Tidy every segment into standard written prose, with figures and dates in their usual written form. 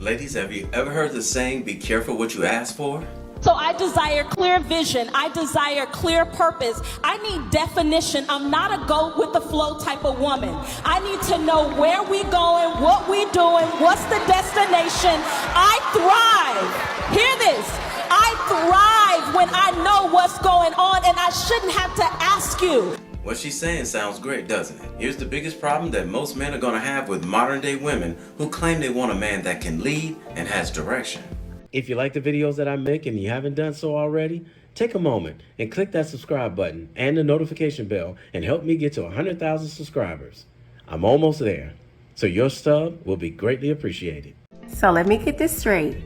Ladies, have you ever heard the saying, be careful what you ask for? So I desire clear vision. I desire clear purpose. I need definition. I'm not a go with the flow type of woman. I need to know where we going, what we doing, what's the destination. I thrive. Hear this. I thrive when I know what's going on, and I shouldn't have to ask you. What she's saying sounds great, doesn't it? Here's the biggest problem that most men are going to have with modern day women who claim they want a man that can lead and has direction. If you like the videos that I make and you haven't done so already, take a moment and click that subscribe button and the notification bell and help me get to 100,000 subscribers. I'm almost there, so your stub will be greatly appreciated. So let me get this straight.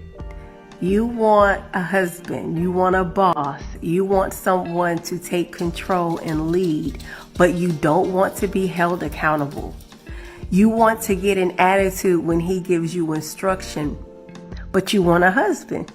You want a husband, you want a boss, you want someone to take control and lead, but you don't want to be held accountable. You want to get an attitude when he gives you instruction, but you want a husband.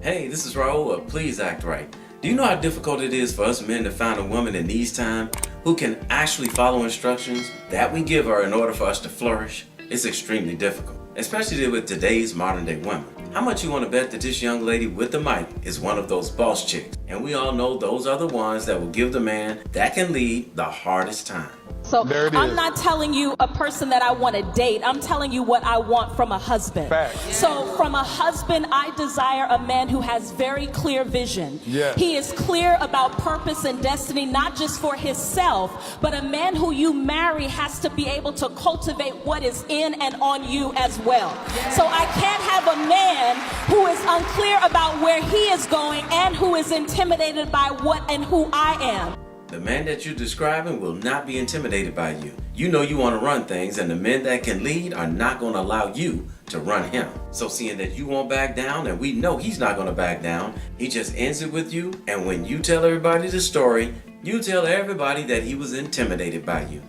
Hey, this is Raulh of Please Act Right. Do you know how difficult it is for us men to find a woman in these times who can actually follow instructions that we give her in order for us to flourish? It's extremely difficult, especially with today's modern day women. How much you want to bet that this young lady with the mic is one of those boss chicks? And we all know those are the ones that will give the man that can lead the hardest time. So I'm not telling you a person that I want to date. I'm telling you what I want from a husband. Facts. So from a husband, I desire a man who has very clear vision. Yes. He is clear about purpose and destiny, not just for himself, but a man who you marry has to be able to cultivate what is in and on you as well. So I can't have a man who is unclear about where he is going and who is intimidated by what and who I am. The man that you're describing will not be intimidated by you. You know you want to run things, and the men that can lead are not going to allow you to run him. So seeing that you won't back down, and we know he's not going to back down, he just ends it with you, and when you tell everybody the story, you tell everybody that he was intimidated by you.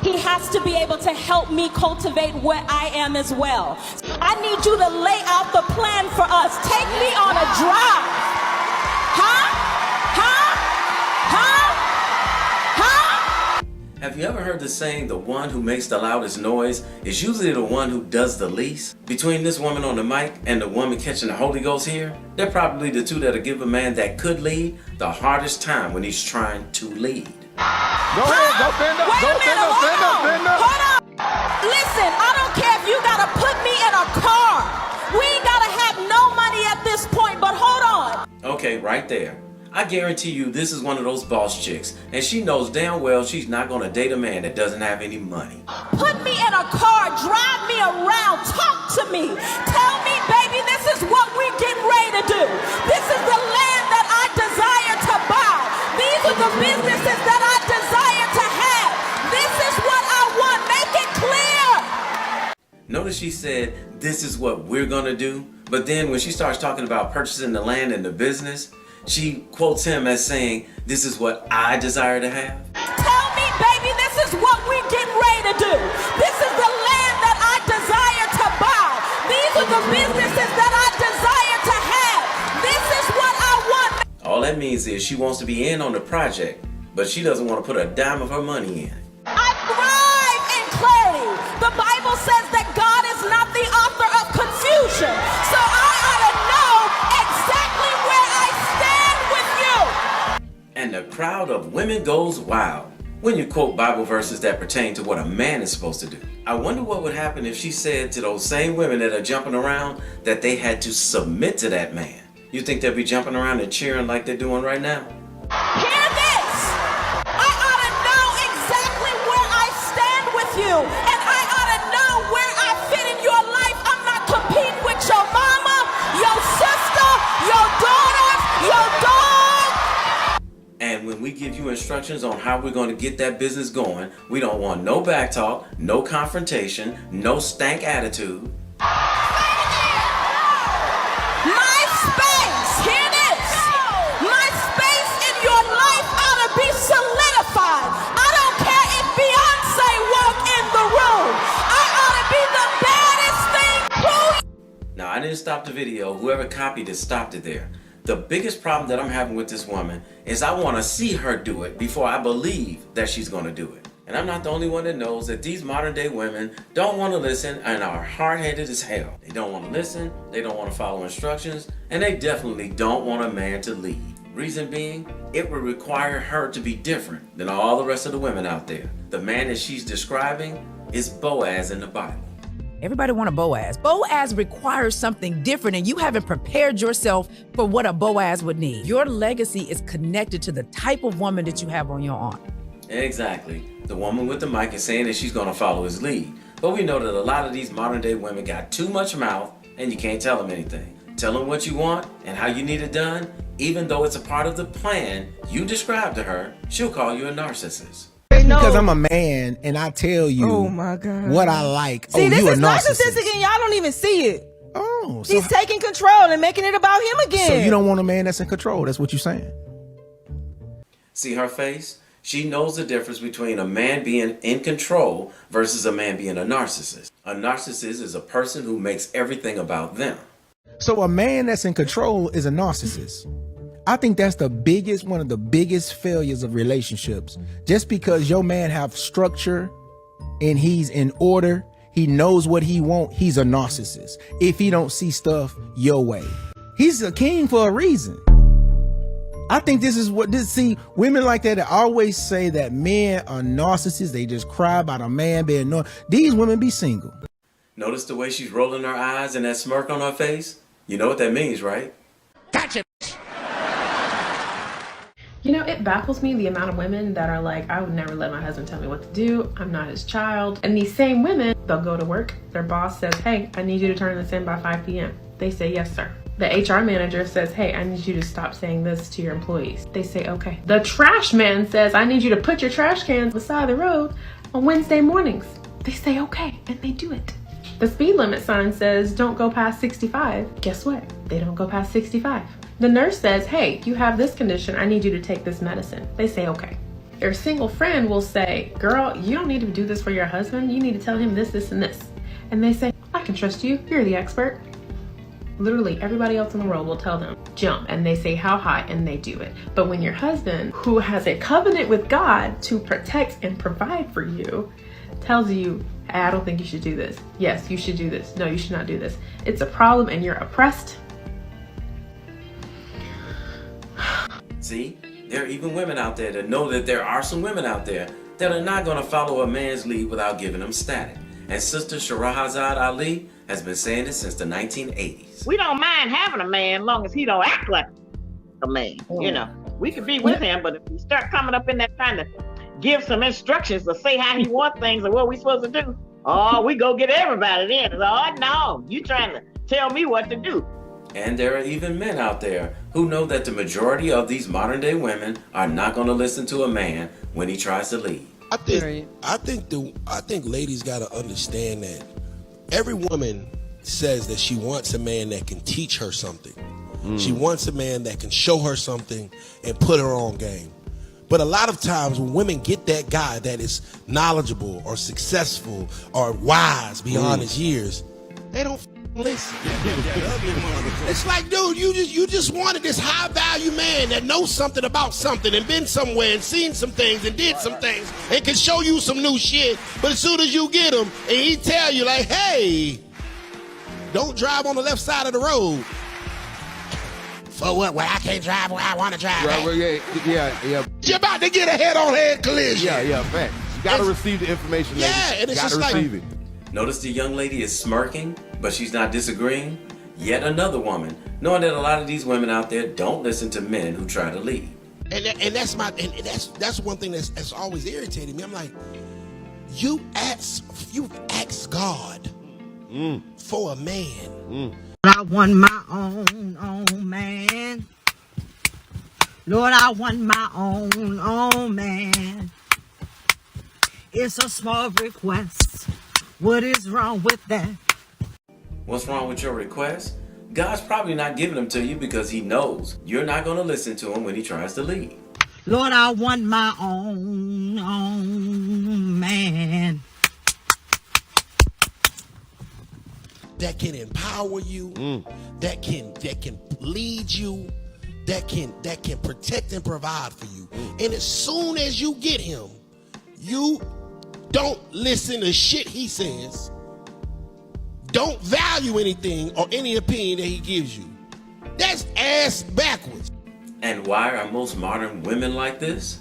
He has to be able to help me cultivate what I am as well. I need you to lay out the plan for us. Take me on a drive. Have you ever heard the saying, the one who makes the loudest noise is usually the one who does the least? Between this woman on the mic and the woman catching the Holy Ghost here, they're probably the two that'll give a man that could lead the hardest time when he's trying to lead. Go ahead, go stand up, stand up. Hold on. Listen, I don't care if you gotta put me in a car. We ain't gotta have no money at this point, but hold on. Okay, right there. I guarantee you this is one of those boss chicks, and she knows damn well she's not gonna date a man that doesn't have any money. Put me in a car, drive me around, talk to me. Tell me, baby, this is what we're getting ready to do. This is the land that I desire to buy. These are the businesses that I desire to have. This is what I want. Make it clear. Notice she said, this is what we're gonna do, but then when she starts talking about purchasing the land and the business, she quotes him as saying, this is what I desire to have. Tell me, baby, this is what we're getting ready to do. This is the land that I desire to buy. These are the businesses that I desire to have. This is what I want. All that means is she wants to be in on the project, but she doesn't want to put a dime of her money in. I thrive in clarity. The Bible says that God is not the author of confusion. So I ought to know exactly where I stand with you. And the crowd of women goes wild when you quote Bible verses that pertain to what a man is supposed to do. I wonder what would happen if she said to those same women that are jumping around that they had to submit to that man. You think they'll be jumping around and cheering like they're doing right now? Hear this! I ought to know exactly where I stand with you, and I ought to know where I fit in your life. I'm not competing with your mama, your sister, your daughters, your dog. And when we give you instructions on how we're going to get that business going, we don't want no back talk, no confrontation, no stank attitude. My space, hear this, my space in your life ought to be solidified. I don't care if Beyonce walk in the room. I ought to be the baddest thing to you. Now, I didn't stop the video. Whoever copied it stopped it there. The biggest problem that I'm having with this woman is I want to see her do it before I believe that she's going to do it. And I'm not the only one that knows that these modern day women don't want to listen and are hard-headed as hell. They don't want to listen, they don't want to follow instructions, and they definitely don't want a man to lead. Reason being, it would require her to be different than all the rest of the women out there. The man that she's describing is Boaz in the Bible. Everybody want a Boaz. Boaz requires something different, and you haven't prepared yourself for what a Boaz would need. Your legacy is connected to the type of woman that you have on your arm. Exactly. The woman with the mic is saying that she's going to follow his lead. But we know that a lot of these modern day women got too much mouth and you can't tell them anything. Tell them what you want and how you need it done, even though it's a part of the plan you described to her, she'll call you a narcissist. Because I'm a man and I tell you oh my God. what I like. See, this you is a narcissist. narcissistic and y'all don't even see it. Oh, so He's taking control and making it about him again. So you don't want a man that's in control. That's what you're saying. See her face? She knows the difference between a man being in control versus a man being a narcissist. A narcissist is a person who makes everything about them. So a man that's in control is a narcissist. I think that's one of the biggest failures of relationships. Just because your man have structure and he's in order, he knows what he wants, he's a narcissist. If he don't see stuff your way, he's a king for a reason. I think see, women like that always say that men are narcissists. They just cry about a man being These women be single. Notice the way she's rolling her eyes and that smirk on her face? You know what that means, right? Gotcha. You know, it baffles me the amount of women that are like, I would never let my husband tell me what to do. I'm not his child. And these same women, they'll go to work. Their boss says, hey, I need you to turn this in by 5 p.m. They say, yes, sir. The HR manager says, hey, I need you to stop saying this to your employees. They say, okay. The trash man says, I need you to put your trash cans beside the road on Wednesday mornings. They say, okay, and they do it. The speed limit sign says, don't go past 65. Guess what? They don't go past 65. The nurse says, hey, you have this condition. I need you to take this medicine. They say, okay. Their single friend will say, girl, you don't need to do this for your husband. You need to tell him this, this, and this. And they say, I can trust you. You're the expert. Literally everybody else in the world will tell them, jump, and they say how high, and they do it. But when your husband, who has a covenant with God to protect and provide for you, tells you, hey, I don't think you should do this. Yes, you should do this. No, you should not do this. It's a problem and you're oppressed. See, there are even women out there that know that there are some women out there that are not going to follow a man's lead without giving him static. And Sister Shahrazad Ali has been saying it since the 1980s. We don't mind having a man as long as he don't act like a man. You know, we could be with him, but if we start coming up in that trying to give some instructions to say how he wants things or what we supposed to do, oh, we go get everybody then. Oh, no, you trying to tell me what to do. And there are even men out there who know that the majority of these modern day women are not going to listen to a man when he tries to lead. I think ladies got to understand that every woman says that she wants a man that can teach her something. She wants a man that can show her something and put her on game. But a lot of times when women get that guy that is knowledgeable or successful or wise beyond his years, they don't listen. It's like, dude, you just wanted this high value man that knows something about something and been somewhere and seen some things and did some things and can show you some new shit. But as soon as you get him and he tell you like, hey, don't drive on the left side of the road. For what? Well, I can't drive where I want to drive. Right, well, yeah. You're about to get a head-on-head collision. Yeah, fact. You got to receive the information. Yeah, and it's just like, it. Notice the young lady is smirking, but she's not disagreeing. Yet another woman, knowing that a lot of these women out there don't listen to men who try to lead. And that's one thing that's always irritated me. I'm like, you asked God for a man. I want my own man. Lord, I want my own man. It's a small request. What is wrong with that? What's wrong with your request? God's probably not giving them to you because he knows you're not going to listen to him when he tries to lead. Lord, I want my own man. That can empower you, that can lead you, that can protect and provide for you. And as soon as you get him, you don't listen to shit he says, don't value anything or any opinion that he gives you. That's ass backwards. And why are most modern women like this?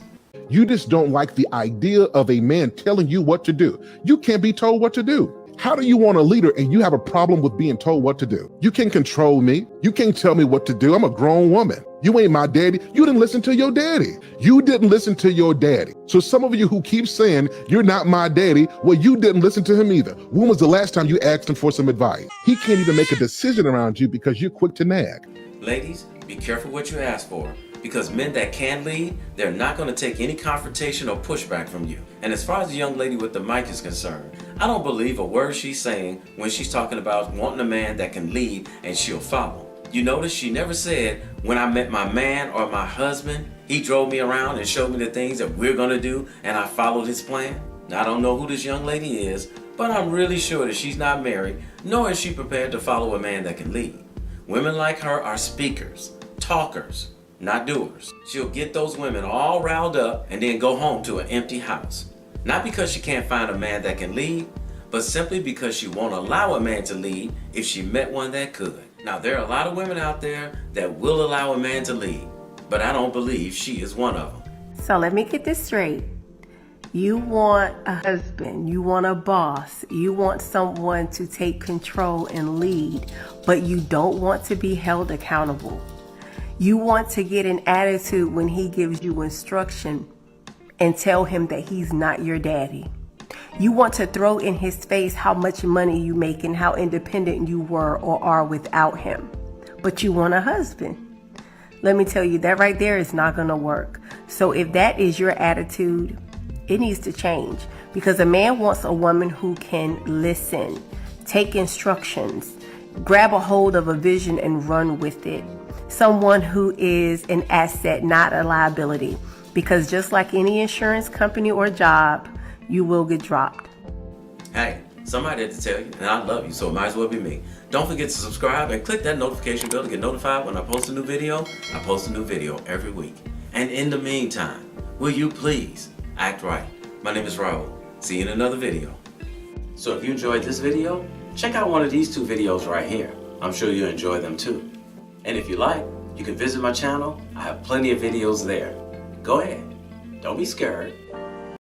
You just don't like the idea of a man telling you what to do. You can't be told what to do. How do you want a leader and you have a problem with being told what to do? You can't control me. You can't tell me what to do. I'm a grown woman. You ain't my daddy. You didn't listen to your daddy. You didn't listen to your daddy. So some of you who keep saying you're not my daddy, well, you didn't listen to him either. When was the last time you asked him for some advice? He can't even make a decision around you because you're quick to nag. Ladies, be careful what you ask for, because men that can lead, they're not going to take any confrontation or pushback from you. And as far as the young lady with the mic is concerned, I don't believe a word she's saying when she's talking about wanting a man that can lead and she'll follow. You notice she never said, when I met my man or my husband, he drove me around and showed me the things that we're going to do and I followed his plan. Now, I don't know who this young lady is, but I'm really sure that she's not married, nor is she prepared to follow a man that can lead. Women like her are speakers, talkers, not doers. She'll get those women all riled up and then go home to an empty house. Not because she can't find a man that can lead, but simply because she won't allow a man to lead if she met one that could. Now, there are a lot of women out there that will allow a man to lead, but I don't believe she is one of them. So let me get this straight. You want a husband, you want a boss, you want someone to take control and lead, but you don't want to be held accountable. You want to get an attitude when he gives you instruction and tell him that he's not your daddy. You want to throw in his face how much money you make and how independent you were or are without him. But you want a husband. Let me tell you, that right there is not going to work. So if that is your attitude, it needs to change, because a man wants a woman who can listen, take instructions, grab a hold of a vision and run with it. Someone who is an asset, not a liability, because just like any insurance company or job, you will get dropped. Hey, somebody had to tell you, and I love you, so it might as well be me. Don't forget to subscribe and click that notification bell to get notified when I post a new video. I post a new video every week. And in the meantime, will you please act right? My name is Raulh. See you in another video. So if you enjoyed this video, check out one of these two videos right here. I'm sure you'll enjoy them too. And if you like, you can visit my channel. I have plenty of videos there. Go ahead. Don't be scared.